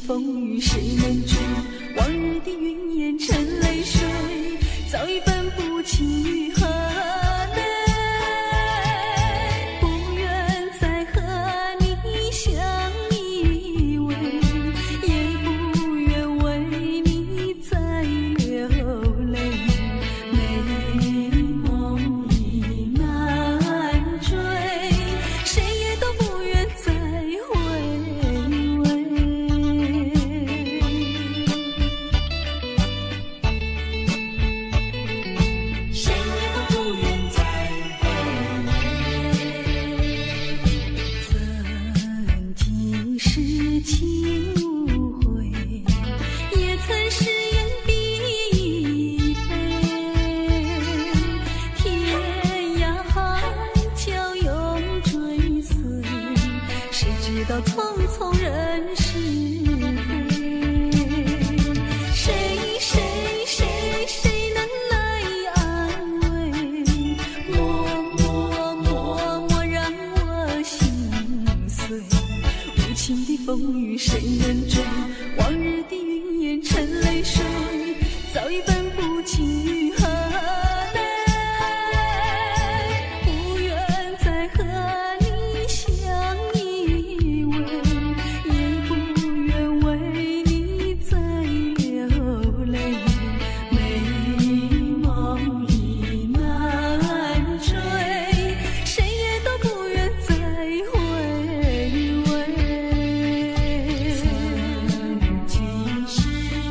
风雨谁能追？往日的云烟成泪水，早已分不清于何类。不愿再和你相依偎，也不愿为你再流泪。美梦已难追，谁也都不愿再回味。谁也都不愿再回味。曾经是情无悔，也曾誓言必飞。天涯海角永追随，谁知道匆匆人是非。谁能来安慰？默让我心碎。无情的风雨谁能追？往日的云烟成泪水，早已分不清于何类。不愿再和你相依偎，也不愿为你再流泪。美梦已难追，谁也都不愿再回味。曾经是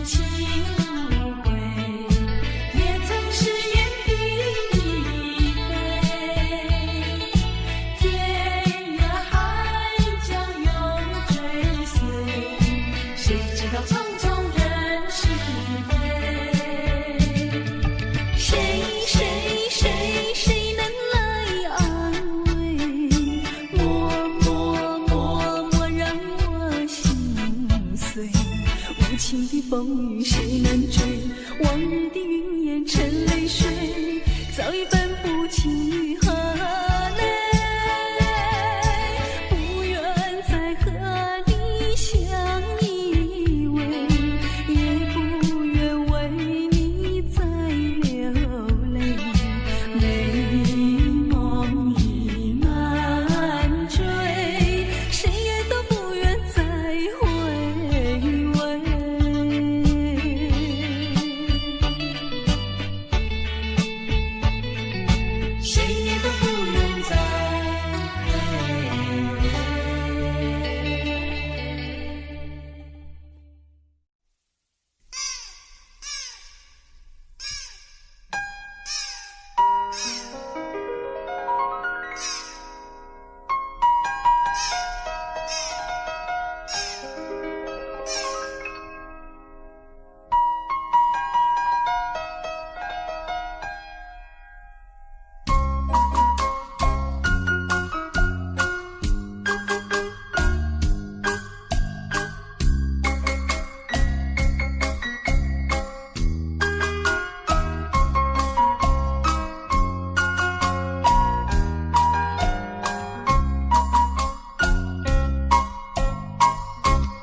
情无悔，也曾誓言必飞。天涯海角永追随，谁知道匆匆人是非。谁能来安慰？默让我心碎。无情的风雨谁能追？往日的云烟成泪水，早已分不清于何类。不愿再和你相依偎，也不愿为你再流泪。美梦已难追，谁也都不愿再回味。谁也都不愿再回味。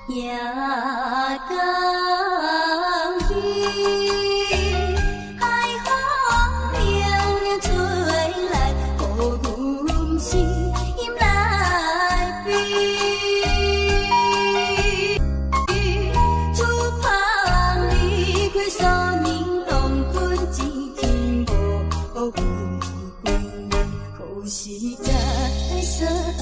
夜更雨，海风凉凉吹来，雨阮心来飞。厝旁离开山林东困一天无归归，可惜在失去。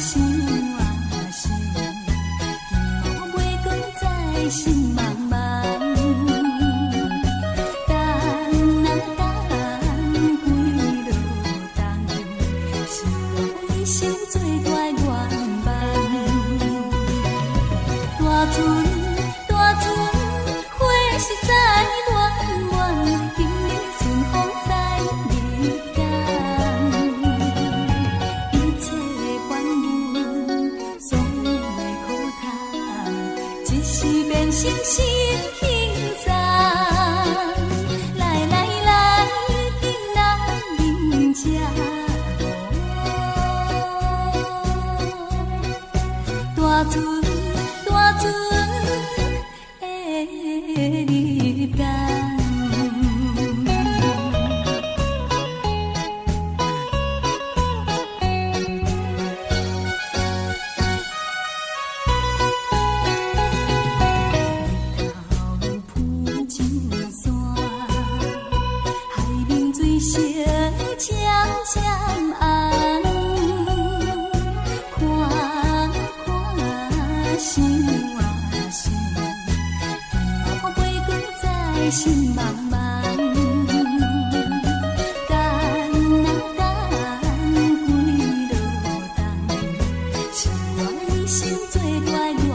想啊想，今仔袂讲再心茫茫。等啊等，几落冬，希望一生做大愿望。大船大船，花实在远远，今日顺风在日间。一切烦忧总会可通，一时变成心轻松。来来来，今咱饮茶。大船大船的日间。心茫茫，等啊等，几落冬，是我一生做大愿望。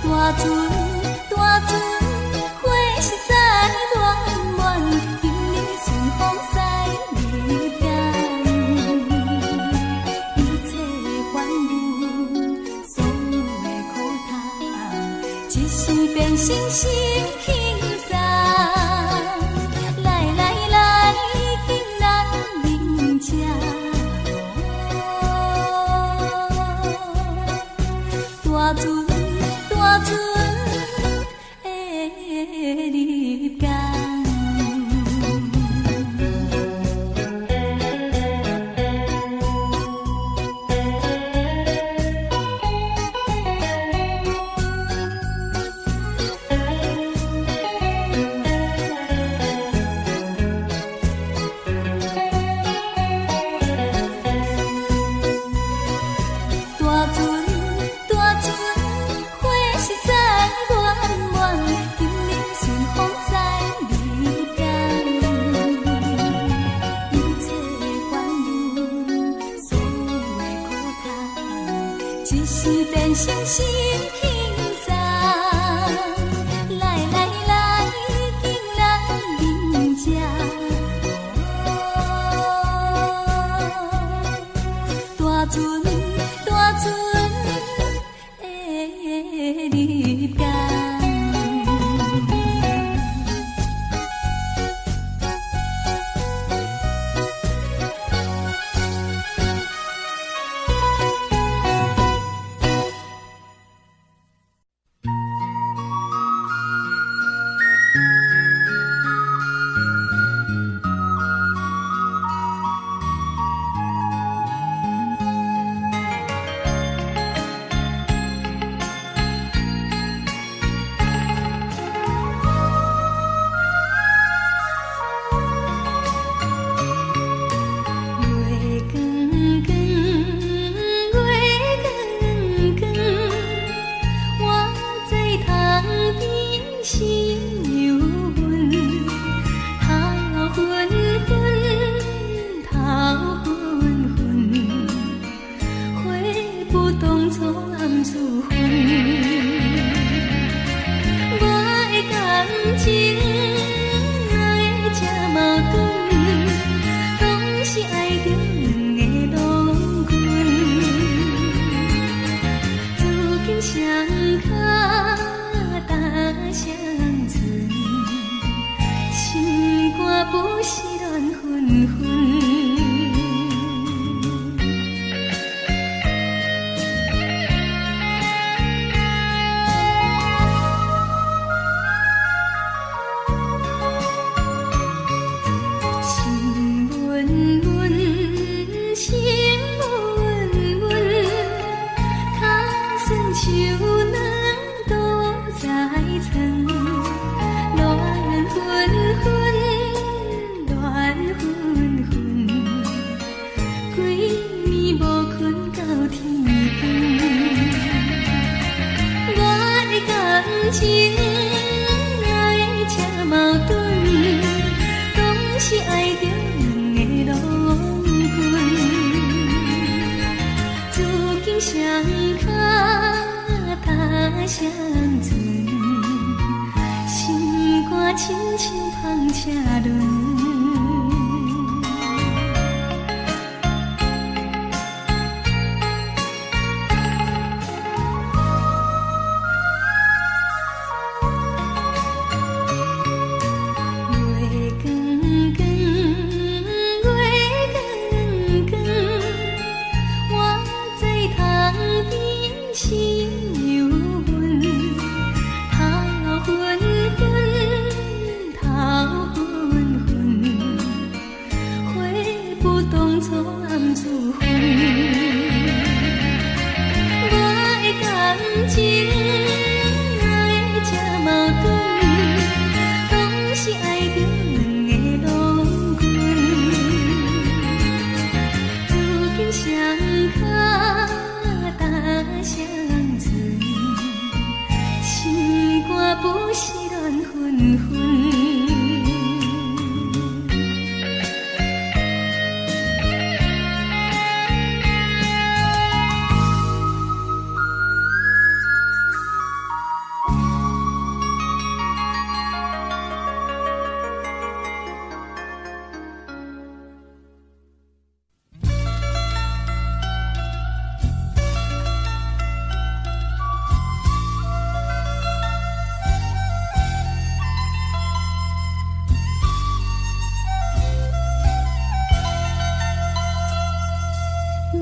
大船大船，花实在远远，今日顺风在日间。一切烦忧总会可通，一时变成心轻松。来来来，今咱饮茶。大船大船的日间。大船大船，花实在远远，今日顺风在日间。一切烦忧总会可通，一时变成心轻松。来来来，今咱饮茶。大船大船的日间。今相看他乡村，心肝亲像芳车轮。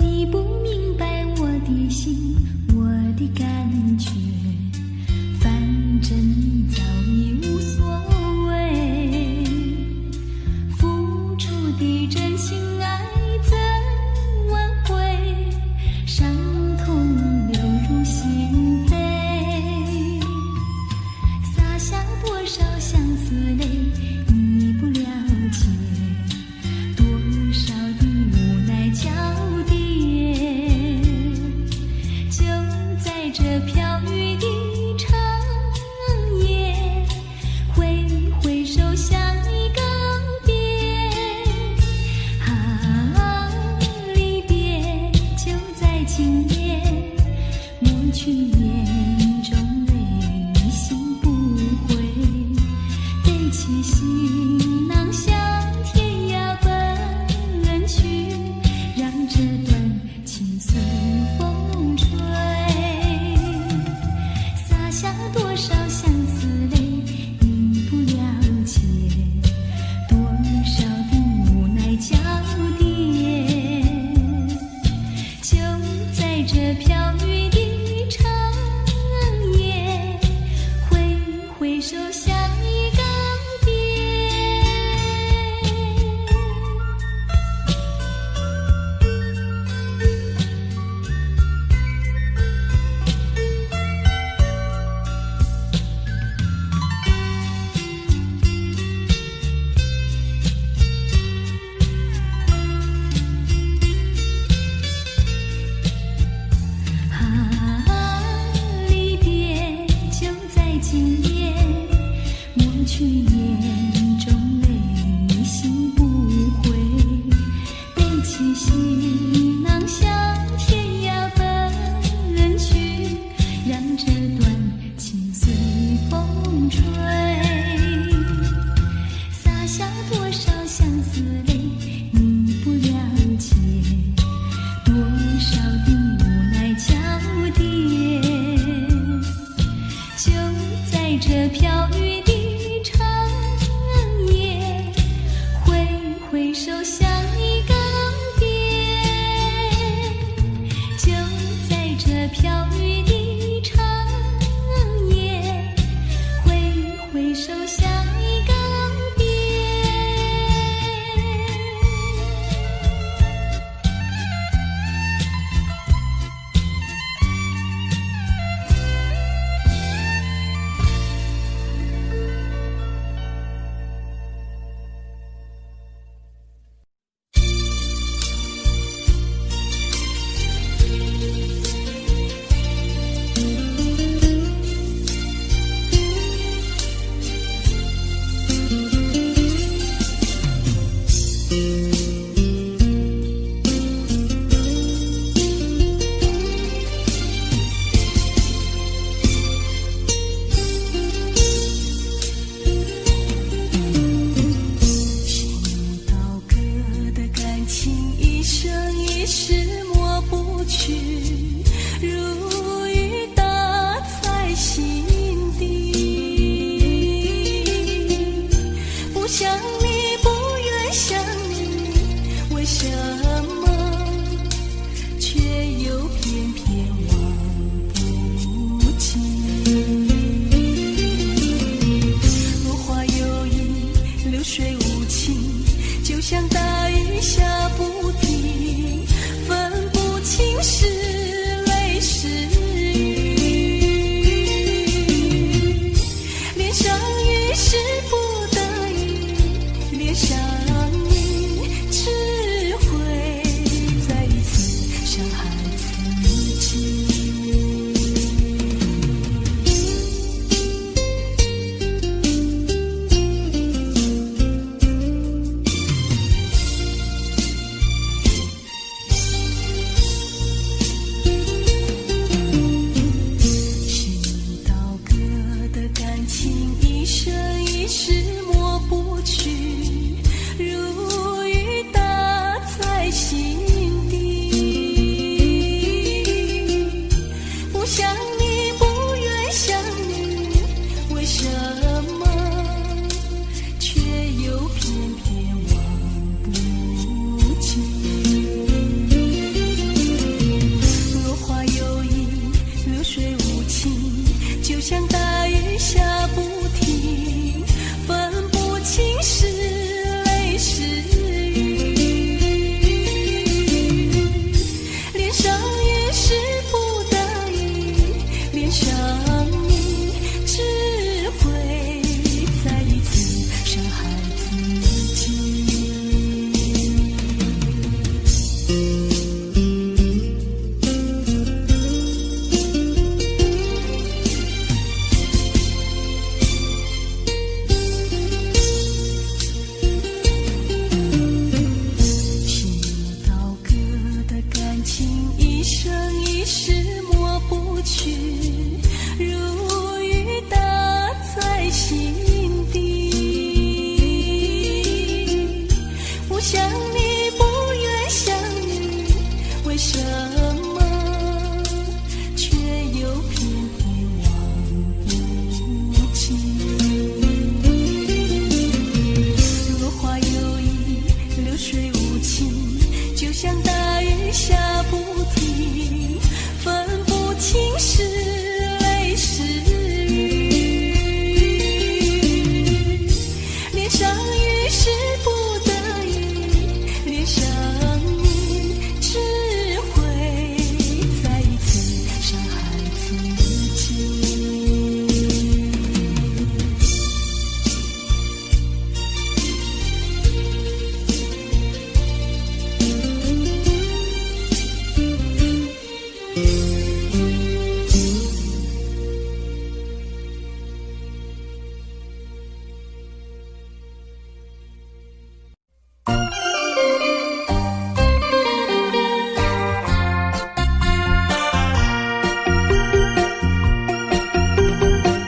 你不明白我的心，我的感觉，反正你早已无所谓。付出的真心爱怎挽回？伤痛流入心扉，洒下多少相思泪，你不了解。多少的无奈交叠。这飘雨的长夜，挥挥手向你告别。啊，离别就在今夜，抹去眼中泪，心不悔。背起行囊向天涯奔去，让这段情随风吹。多少相思泪，你不了解；多少的无奈交叠，就在这飘雨的长夜，挥挥手向你告别。去眼中泪，心不悔。背起行囊向天涯奔去，让这段情随风吹。洒下多少相思泪，你不了解。多少的无奈交叠，就在这飘雨的挥手向你告别，就在这飘雨的长夜，挥挥手向你告别。生一世抹不去，如雨打在心底。我想你不愿想你，为什么却又偏偏忘不记？落花有意，流水无情，就像大雨下不停，分不清是泪是雨。脸上雨是不得已，脸上你只会再一次伤害自己。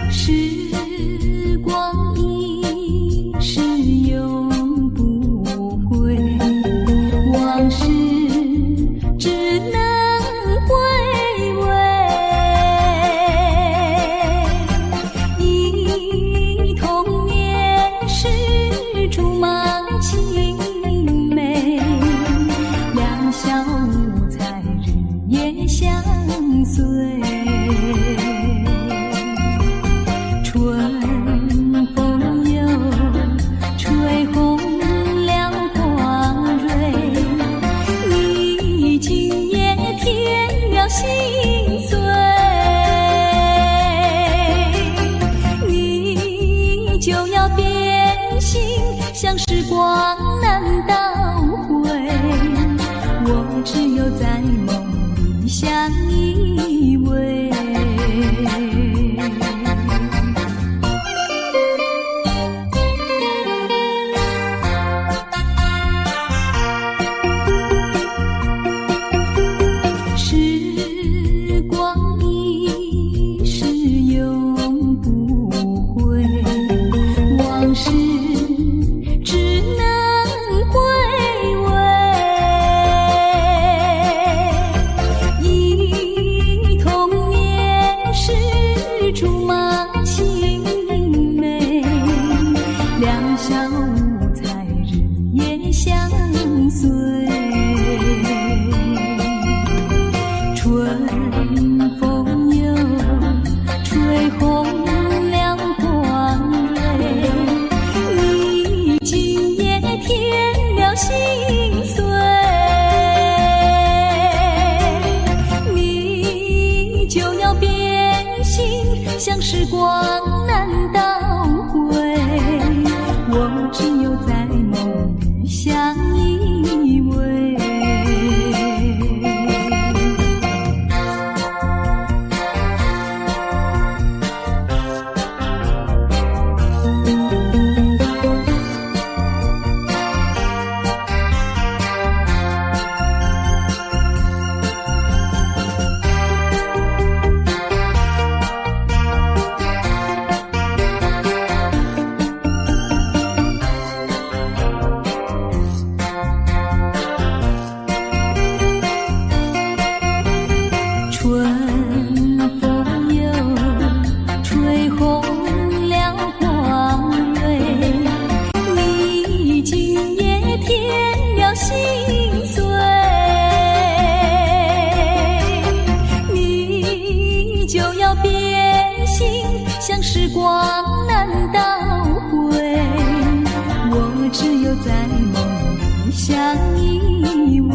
时光一逝永不回，往事只能回味。忆童年时竹马青梅，两小无猜日夜相随。春风又吹红了花蕊，你今夜添了心碎，你就要变心，像时光难倒回，我只有在梦里相依偎。时光一逝永不回，往事只能回味。忆童年时竹马青梅，两小无猜日夜相随。春风又吹红了花蕊，你今夜添了心碎，你就要变心，像时光难倒回，我只有在梦里相依偎。春风又吹红了花蕊，你今夜添了心碎，你就要变心，像时光难倒回，我只有在梦里相依偎。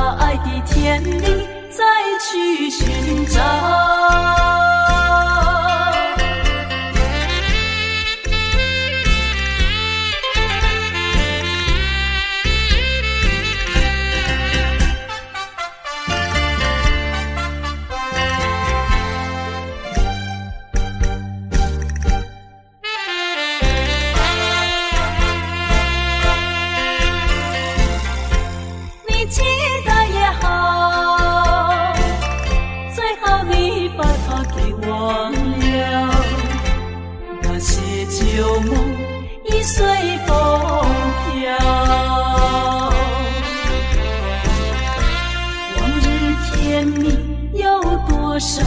把爱的甜蜜再去寻找。旧梦已随风飘，往日甜蜜有多少，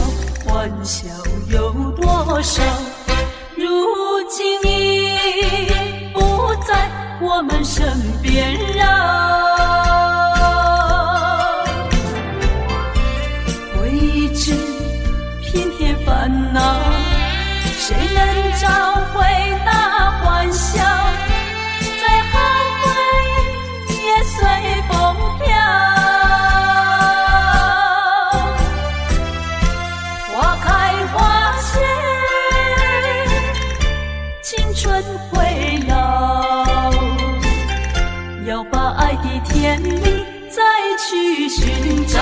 欢笑有多少，如今已不在我们身边绕。未知偏偏烦恼，谁能找回那欢笑？再好回忆也随风飘。花开花谢，青春会老，要把爱的甜蜜再去寻找。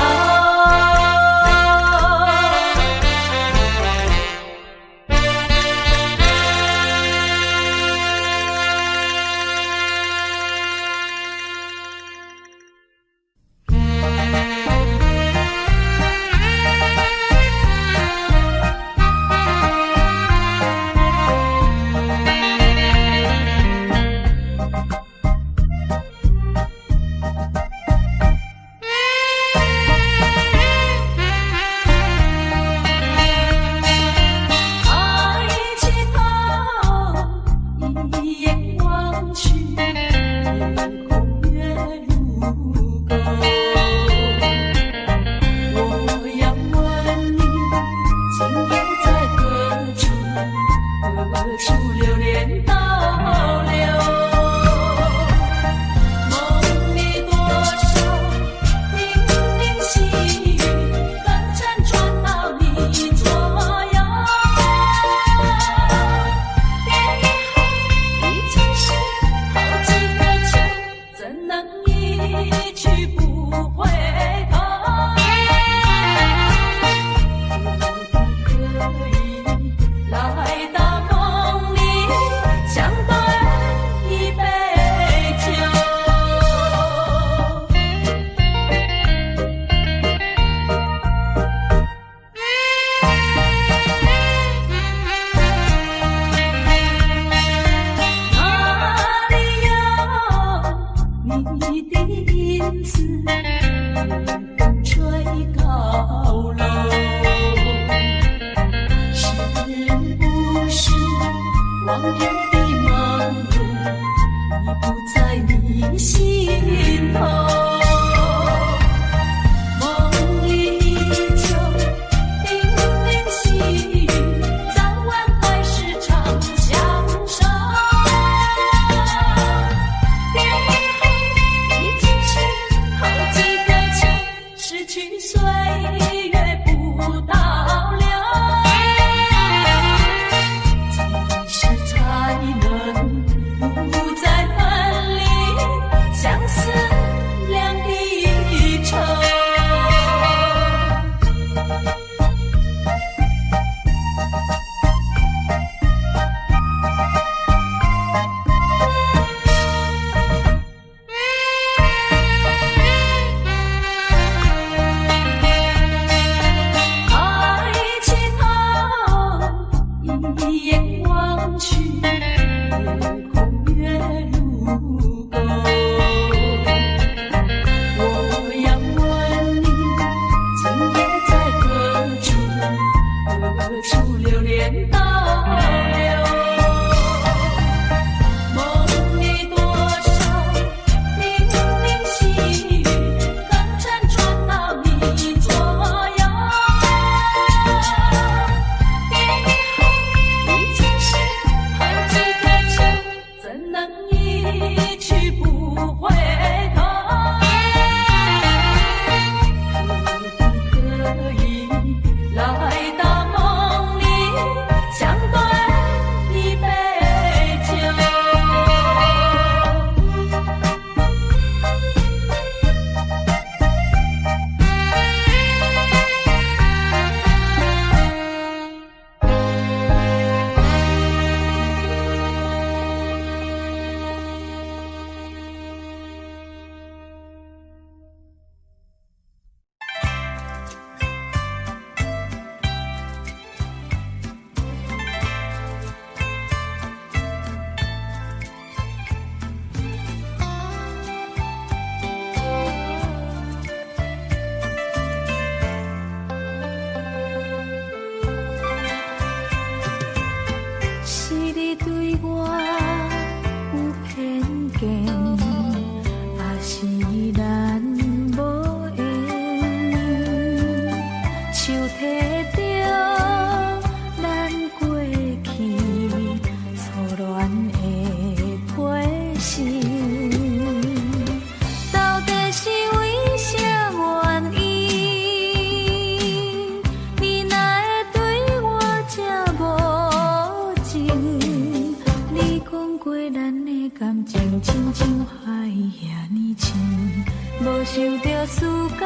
事到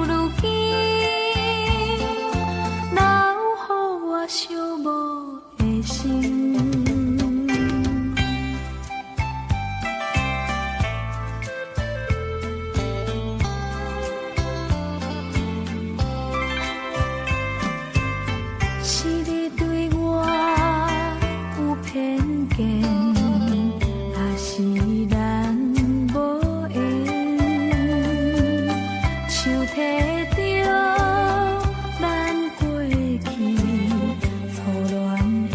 如今，留予我寂寞的心。是你对我有偏见，还是咱无缘？手提着咱过去错乱的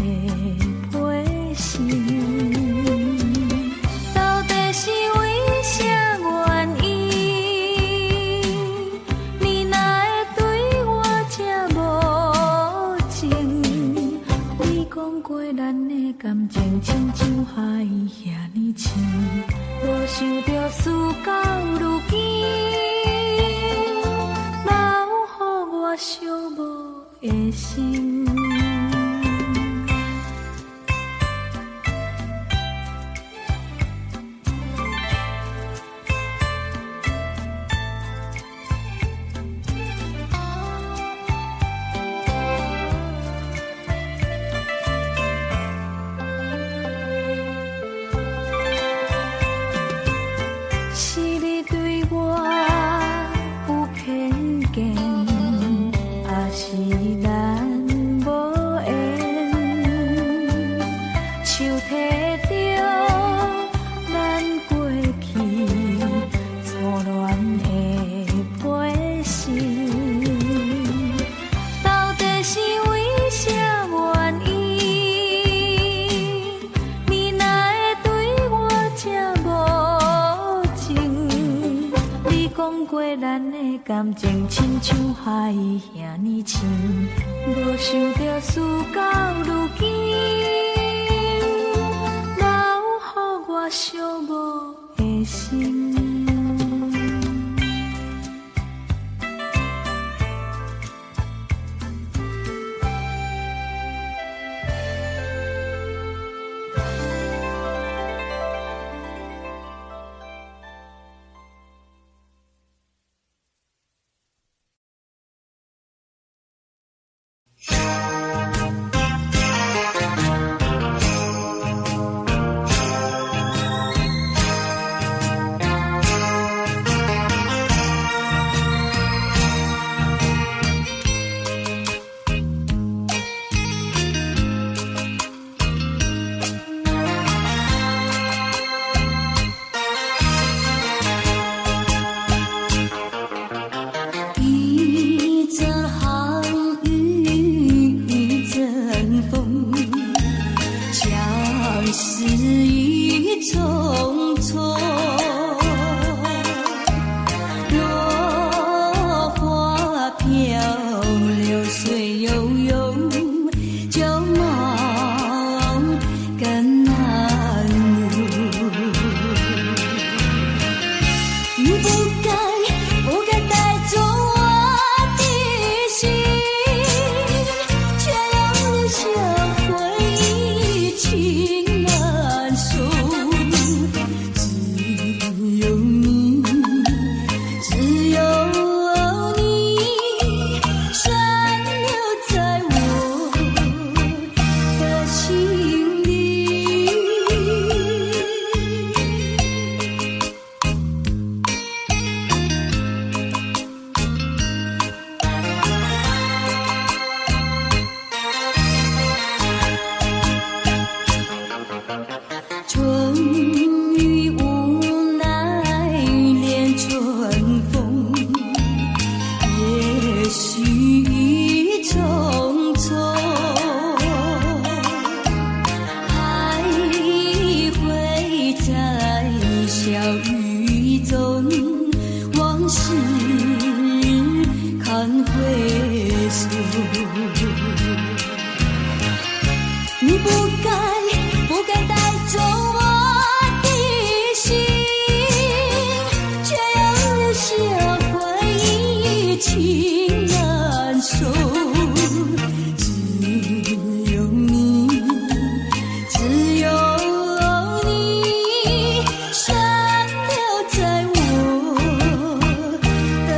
批信，到底是为啥原因？你哪会对我这无情？你讲过咱的感情亲像海遐尼深，无想到事到如今，留予我寂寞的心。是你对我有偏见，还是咱无缘？手提着咱过去错乱的批信，到底是为啥原因？你哪会对我这无情？你讲过咱的感情亲像海遐尼深，无想到事到如今，留予我寂寞的心。一阵寒雨一阵风，相思意匆匆。落花飘，流水悠悠，旧梦更难入。你不该带走我的心，却让留下回忆情难收。只有你，只有你，深留在我的心里。春雨无奈恋春风，也许已匆匆，徘徊在小雨中，往事看回首。你不该带走我的心，却要留下回忆情难收。只有你，只有你，深留在我的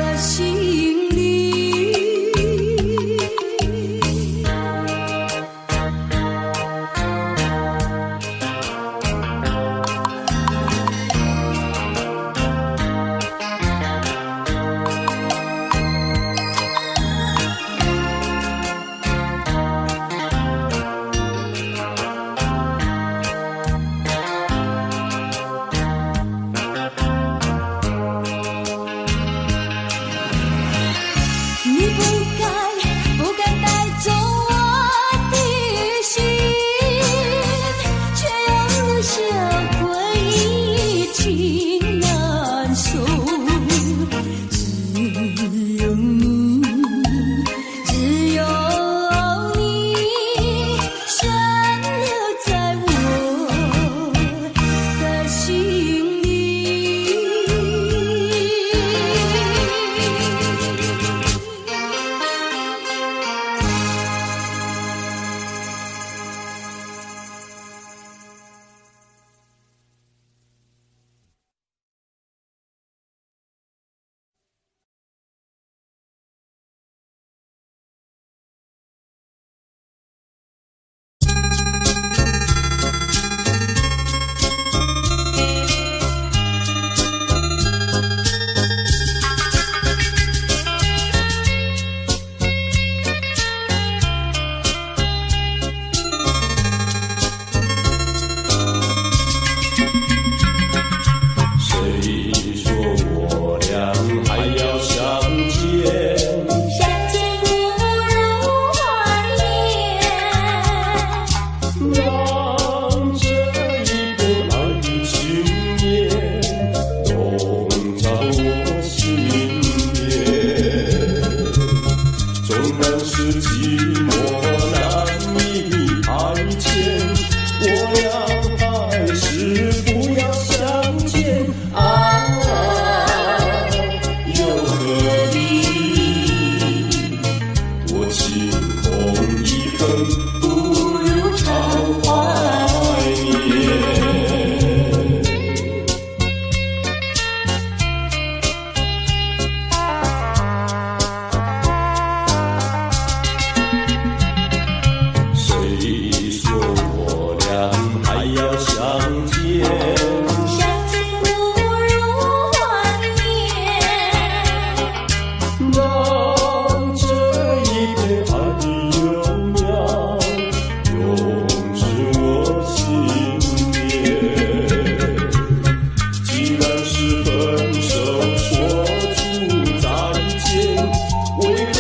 为何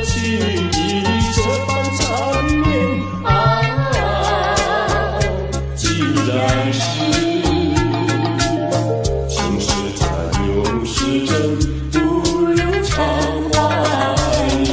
轻易这般缠绵啊？既然是情是假，又是真，不如常怀念。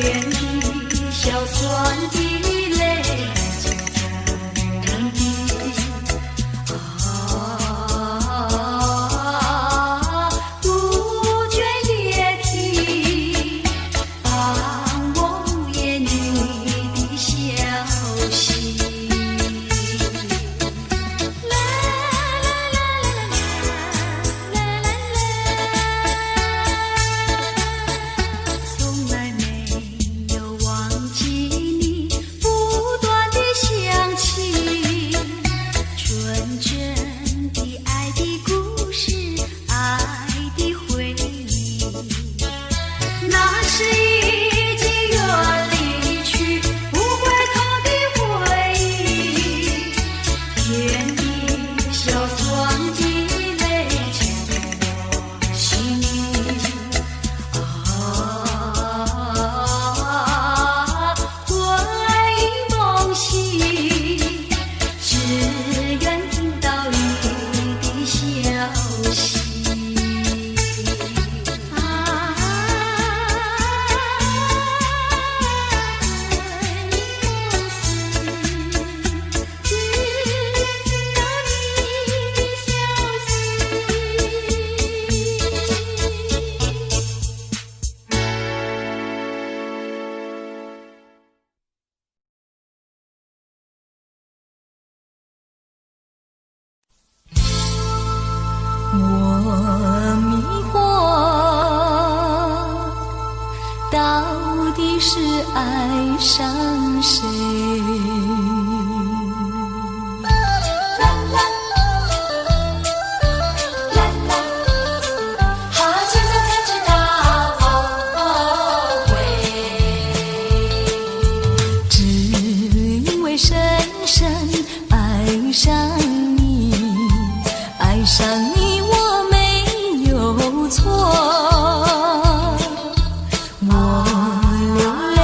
天地硝酸的泪就在人地杜鹃也啼，伴我无言你的消息。啦啦啦啦啦啦啦，从来没有忘记你不断的响起，纯真的爱的故事，爱的回忆，那是已经远离去不回头的回忆。天地硝酸的泪牵动我心，回忆梦醒，只愿听到你的消息。我迷惑，到底是爱上谁？现在才知道后悔，只因为深深爱上你，爱上你我没有错，我流泪，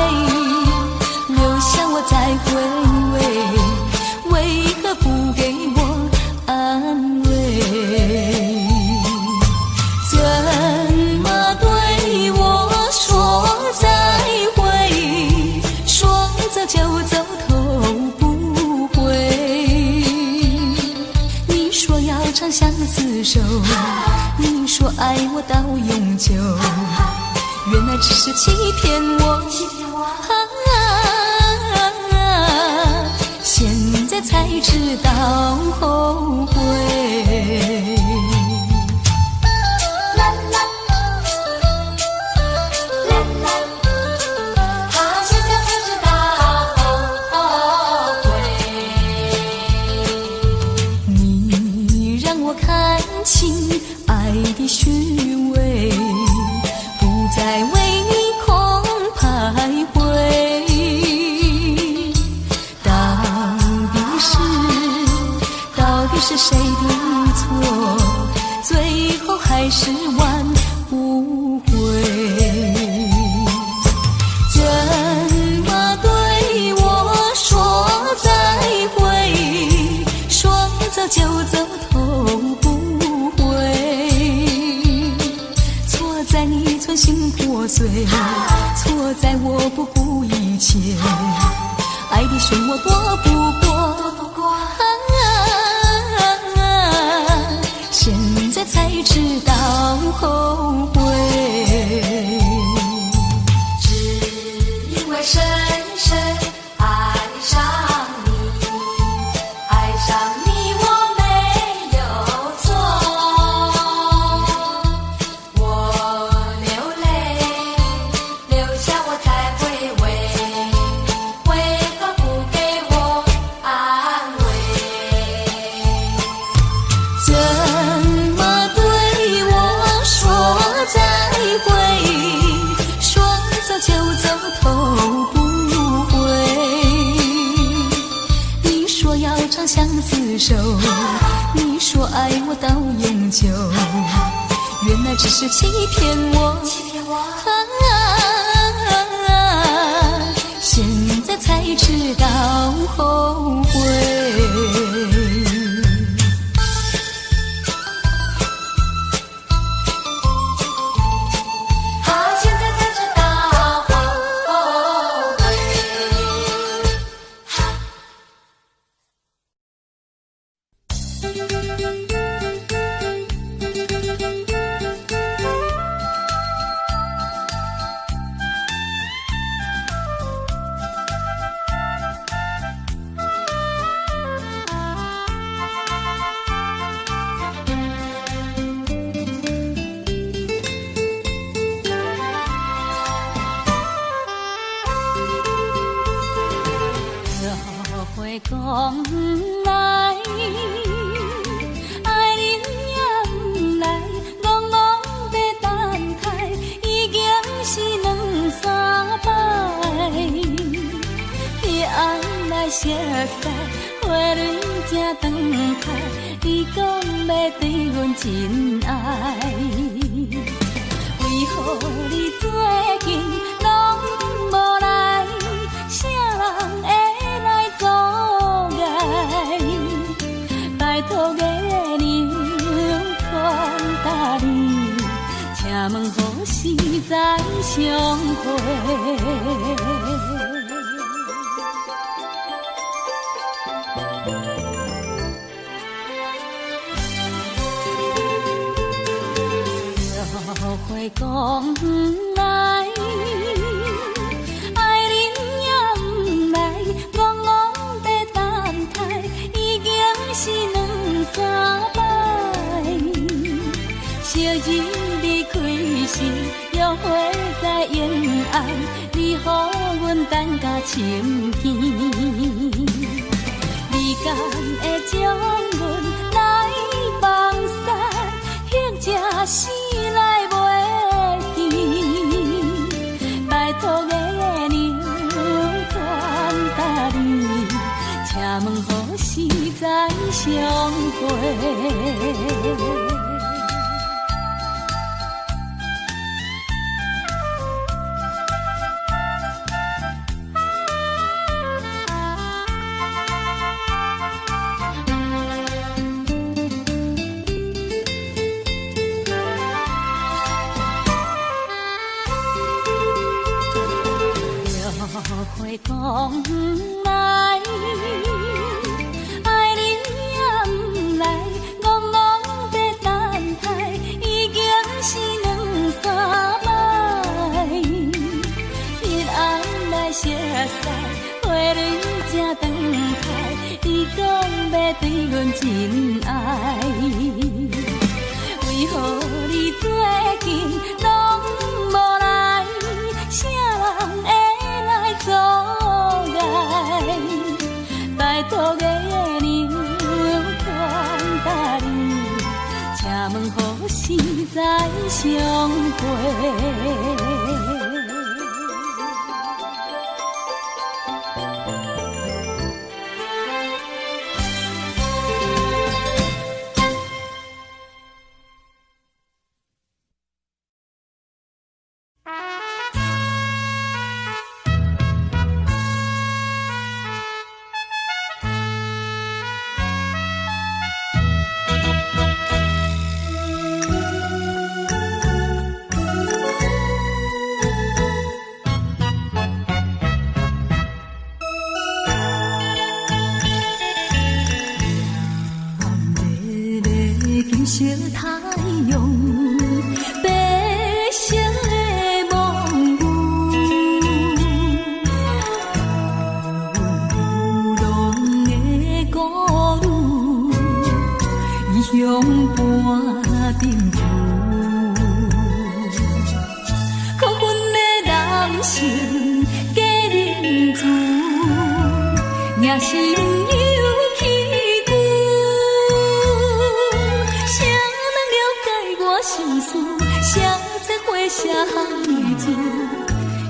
流下我在回味，为何不给我安慰？怎么对我说再会，说走就走头不回？你说要长相厮守，你说爱我到永久，原来只是欺骗我，现在才知道后悔。现在才知道后悔，你让我看清爱的虚伪，不再为你空徘徊。到底是谁的错？最后还是挽不回。怎么对我说再会，说走就走头不回？错在你存心破碎，错在我不顾一切，爱的漩涡躲不过，现在才知道后悔。只因为深深爱上你，爱上你我没有错，我流泪，流下我才回味，为何不给我安慰？怎么对我说再会，说走就走头不回？你说要长相厮守，你说爱我到永久，原来只是欺骗我，现在才知道后悔。现在才知道后讲不来，爱人也不来，戆戆在等待，已经是两三摆。彼岸来熟悉，花蕊正长开，你讲要对阮真爱，为何你最近拢无来？啥人会来阻碍？拜托月亮传达你，请问何时再相会？会讲不来，爱人也不来，戆戆在等待，已经是两三摆。昔日离开时，约会在沿岸，你予阮等甲深更。你敢会将阮来放散，或者是来袂记？拜托月亮传达你，请问何时再相会？会讲不来，爱人也不来，戆戆在等待，已经是两三摆。彼岸来熟悉，花蕊正长开，你讲要对阮真爱，为何你最近拢无来？啥人会阻碍？拜托月亮传达你，请问何时再相会？小太阳，白色的梦舞，流浪的孤女，异乡伴阵雨，可阮的人生假认输，也是心事，谁在花下雨珠？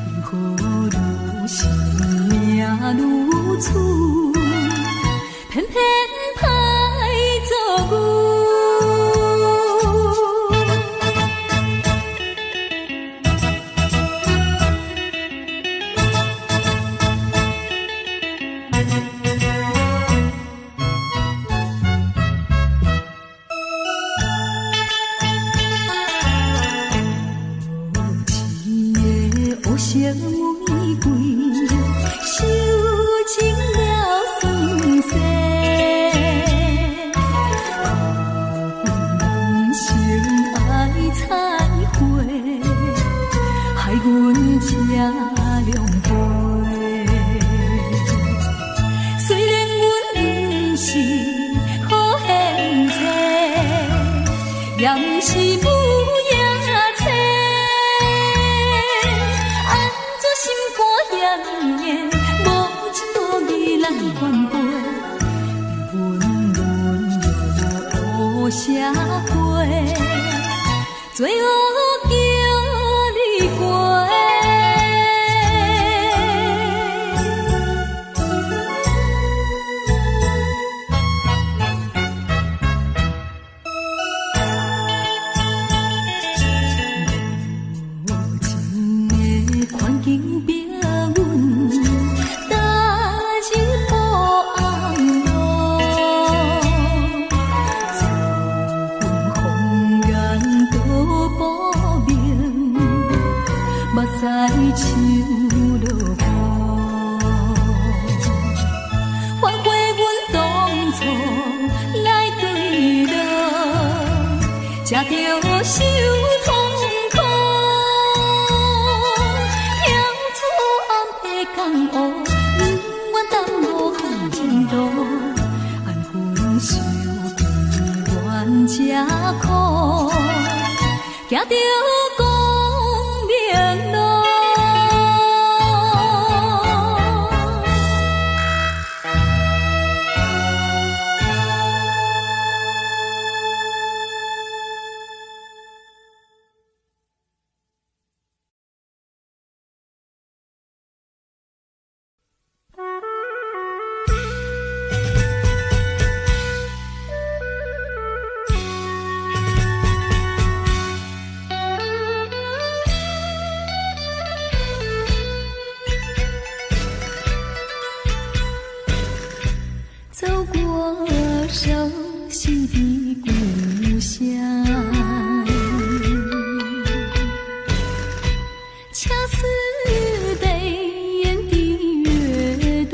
因何愈是命愈苦，偏偏歹做牛。色玫瑰，收情了酸涩，人生爱彩花，害阮吃凉杯。虽然阮不是好现世，也不是母野菜。心肝也硬，无一朵美人换杯。无社会，最后叫你过。吃着受痛苦，跳出暗的江湖，不愿耽误行前路，安分守己，愿吃苦，行着光明路。走过熟悉的故乡，恰似悲咽的乐动，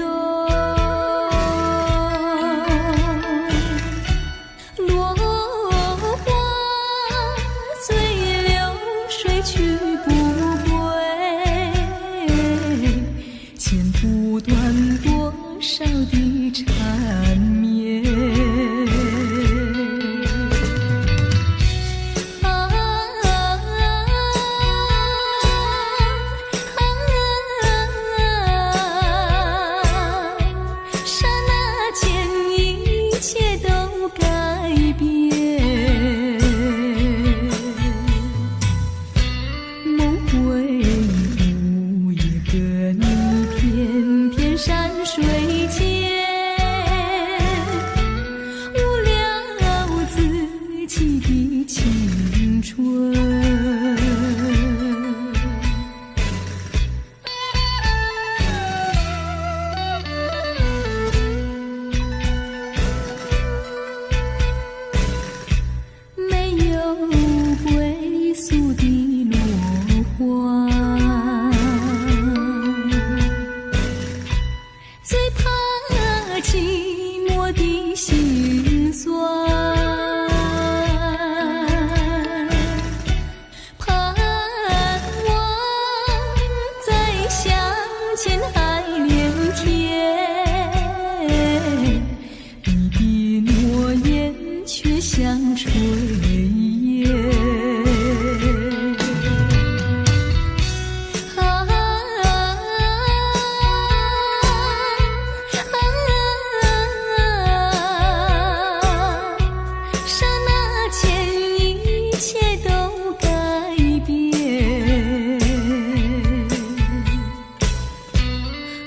落花随流水去不归，剪不断多少的缠绵。刹那间一切都改变，梦回午夜和你翩翩山水间。青春，没有归宿的落花，最怕寂寞的心酸。像炊烟，刹那间一切都改变，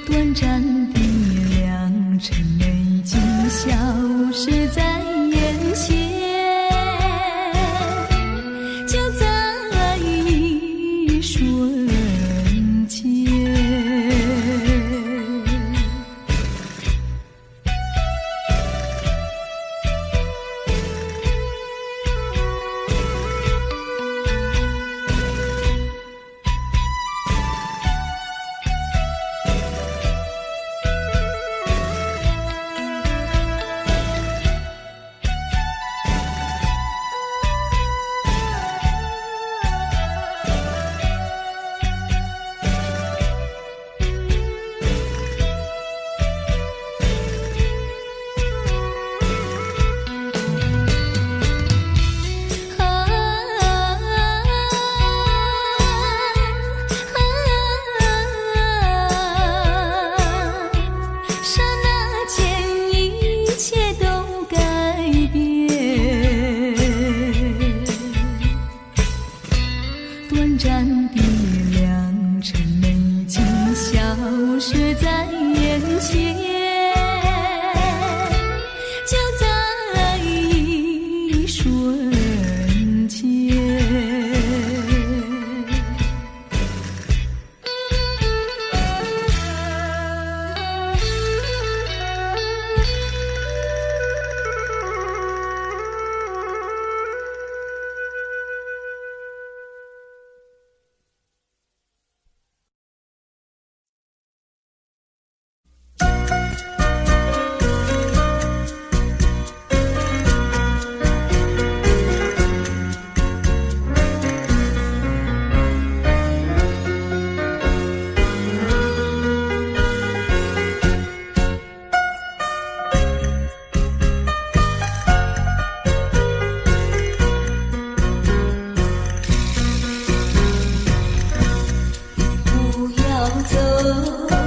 短暂的良辰美景消失在眼前。消失在眼前，就在一瞬间。不要走。